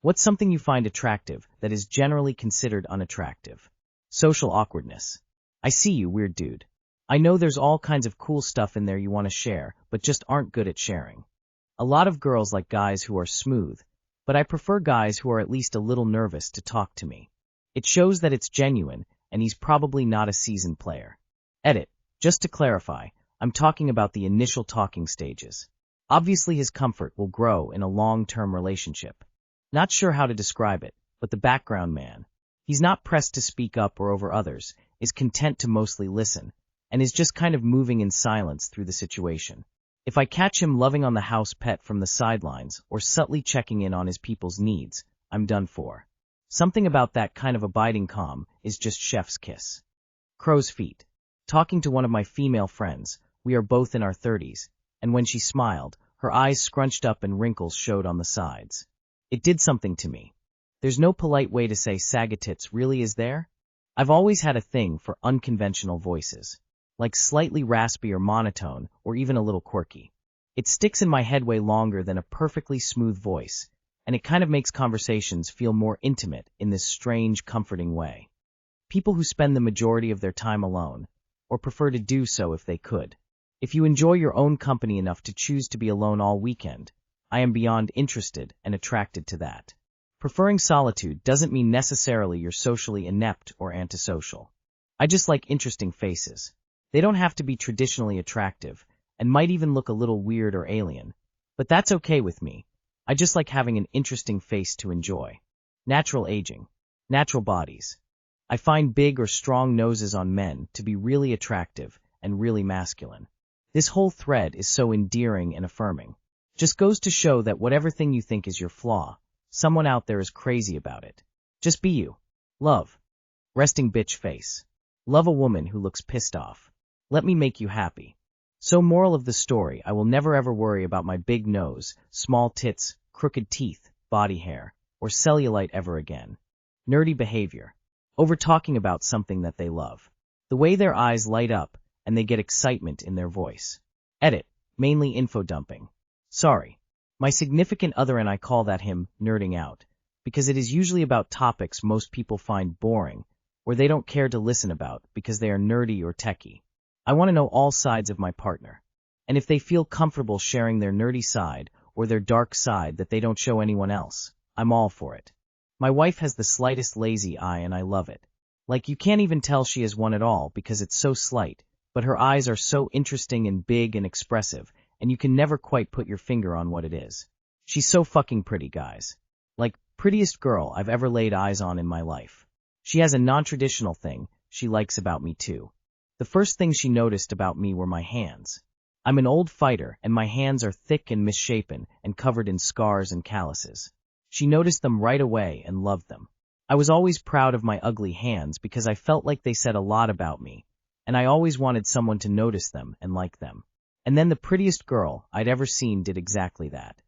What's something you find attractive that is generally considered unattractive? Social awkwardness. I see you, weird dude. I know there's all kinds of cool stuff in there you want to share, but just aren't good at sharing. A lot of girls like guys who are smooth, but I prefer guys who are at least a little nervous to talk to me. It shows that it's genuine, and he's probably not a seasoned player. Edit. Just to clarify, I'm talking about the initial talking stages. Obviously his comfort will grow in a long-term relationship. Not sure how to describe it, but the background man. He's not pressed to speak up or over others, is content to mostly listen, and is just kind of moving in silence through the situation. If I catch him loving on the house pet from the sidelines or subtly checking in on his people's needs, I'm done for. Something about that kind of abiding calm is just chef's kiss. Crow's feet. Talking to one of my female friends, we are both in our 30s, and when she smiled, her eyes scrunched up and wrinkles showed on the sides. It did something to me. There's no polite way to say sagatits, really, is there? I've always had a thing for unconventional voices, like slightly raspy or monotone, or even a little quirky. It sticks in my head way longer than a perfectly smooth voice, and it kind of makes conversations feel more intimate in this strange, comforting way. People who spend the majority of their time alone, or prefer to do so if they could. If you enjoy your own company enough to choose to be alone all weekend, I am beyond interested and attracted to that. Preferring solitude doesn't mean necessarily you're socially inept or antisocial. I just like interesting faces. They don't have to be traditionally attractive, and might even look a little weird or alien, but that's okay with me. I just like having an interesting face to enjoy. Natural aging. Natural bodies. I find big or strong noses on men to be really attractive and really masculine. This whole thread is so endearing and affirming. Just goes to show that whatever thing you think is your flaw, someone out there is crazy about it. Just be you. Love. Resting bitch face. Love a woman who looks pissed off. Let me make you happy. So moral of the story, I will never ever worry about my big nose, small tits, crooked teeth, body hair, or cellulite ever again. Nerdy behavior. Over talking about something that they love. The way their eyes light up, and they get excitement in their voice. Edit. Mainly info dumping. Sorry. My significant other and I call that him nerding out, because it is usually about topics most people find boring, or they don't care to listen about because they are nerdy or techie. I want to know all sides of my partner. And if they feel comfortable sharing their nerdy side or their dark side that they don't show anyone else, I'm all for it. My wife has the slightest lazy eye and I love it. Like you can't even tell she has one at all because it's so slight, but her eyes are so interesting and big and expressive, and you can never quite put your finger on what it is. She's so fucking pretty, guys. Like, prettiest girl I've ever laid eyes on in my life. She has a non-traditional thing she likes about me too. The first thing she noticed about me were my hands. I'm an old fighter, and my hands are thick and misshapen and covered in scars and calluses. She noticed them right away and loved them. I was always proud of my ugly hands because I felt like they said a lot about me, and I always wanted someone to notice them and like them. And then the prettiest girl I'd ever seen did exactly that.